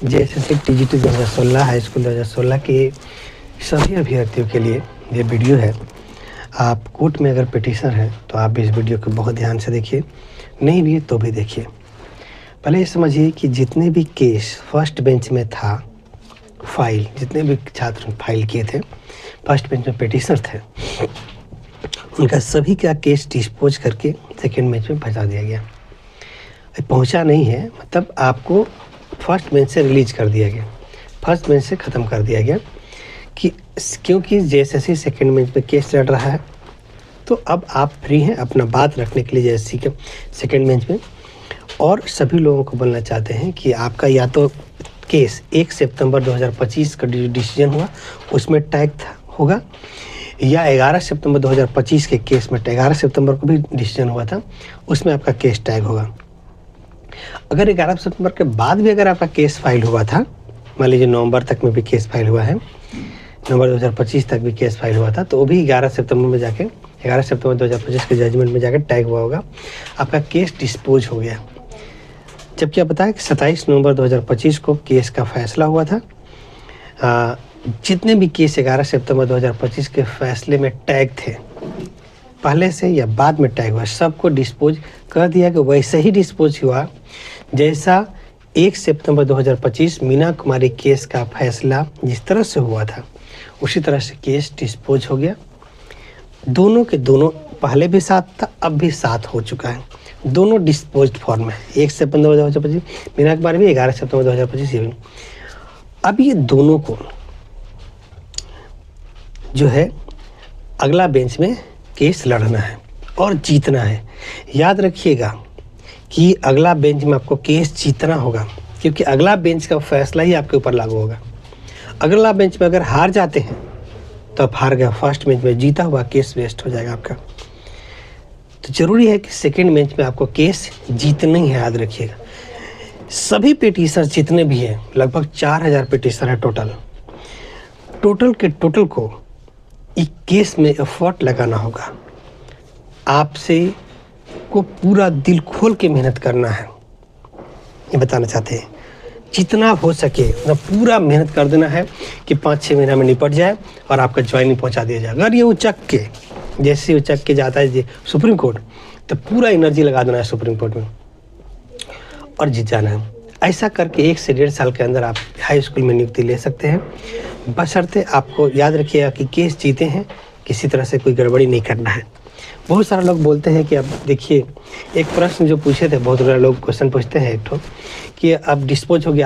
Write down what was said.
JSSC TGT 2016 high school 2016 के सभी अभ्यर्थियों के लिए ये वीडियो है। आप कोर्ट में अगर पिटीशनर हैं तो आप इस वीडियो को बहुत ध्यान से देखिए, नहीं भी तो भी देखिए। पहले ये समझिए कि जितने भी केस फर्स्ट बेंच में था फाइल, जितने भी छात्र फाइल किए थे फर्स्ट बेंच में पिटीशनर थे, उनका सभी का केस डिस्पोज करके सेकेंड बेंच में पहुँचा दिया गया। पहुँचा नहीं है मतलब आपको फर्स्ट बेंच से रिलीज कर दिया गया, फर्स्ट बेंच से ख़त्म कर दिया गया कि क्योंकि जेएसएससी सेकेंड बेंच पे केस लड़ रहा है तो अब आप फ्री हैं अपना बात रखने के लिए जेएसएससी के सेकेंड बेंच में। और सभी लोगों को बोलना चाहते हैं कि आपका या तो केस 1 सितंबर 2025 का डिसीजन हुआ उसमें टैग होगा, या 11 सितंबर 2025 के केस में 11 सितंबर को भी डिसीजन हुआ था उसमें आपका केस टैग होगा। अगर 11 सितंबर के बाद भी अगर आपका केस फाइल हुआ था, मान लीजिए नवंबर तक में भी केस फाइल हुआ है, नवंबर 2025 तक भी केस फाइल हुआ था, तो वो भी 11 सितंबर में जाके 11 सितंबर 2025 के जजमेंट में जाकर टैग हुआ होगा, आपका केस डिस्पोज हो गया। जबकि आप बताएं कि 27 नवंबर 2025 को केस का फैसला हुआ था। जितने भी केस 11 सितंबर 2025 के फैसले में टैग थे, पहले से या बाद में टैग हुआ, सबको डिस्पोज कर दिया कि वैसे ही डिस्पोज हुआ जैसा 1 सितंबर 2025 मीना कुमारी केस का फैसला जिस तरह से हुआ था उसी तरह से केस डिस्पोज हो गया। दोनों के दोनों पहले भी साथ था, अब भी साथ हो चुका है, दोनों डिस्पोज्ड फॉर्म में। 1 सितंबर 2025 मीना कुमारी भी, 11 सितंबर 2025 ये भी। अब ये दोनों को जो है अगला बेंच में केस लड़ना है और जीतना है। याद रखिएगा कि अगला बेंच में आपको केस जीतना होगा क्योंकि अगला बेंच का फैसला ही आपके ऊपर लागू होगा। अगला बेंच में अगर हार जाते हैं तो आप हार गए, फर्स्ट बेंच में जीता हुआ केस वेस्ट हो जाएगा आपका। तो ज़रूरी है कि सेकेंड बेंच में आपको केस जीतना ही है, याद रखिएगा। सभी पिटीशनर जितने भी हैं, लगभग 4000 पिटीशनर है टोटल के टोटल को एक केस में एफर्ट लगाना होगा। आपसे को पूरा दिल खोल के मेहनत करना है, ये बताना चाहते हैं। जितना हो सके उतना पूरा मेहनत कर देना है कि 5-6 महीना में निपट जाए और आपका ज्वाइनिंग पहुंचा दिया जाए। अगर ये उचक के जैसे उचक के जाता है सुप्रीम कोर्ट, तो पूरा एनर्जी लगा देना है सुप्रीम कोर्ट में और जीत जाना है। ऐसा करके 1 से 1.5 साल के अंदर आप हाई स्कूल में नियुक्ति ले सकते हैं, बशर्ते आपको याद रखिएगा कि केस जीते हैं, किसी तरह से कोई गड़बड़ी नहीं करना है। बहुत सारे लोग बोलते हैं कि अब देखिए, एक प्रश्न जो पूछे थे, बहुत सारे लोग क्वेश्चन पूछते हैं एक ठो कि अब डिस्पोज हो गया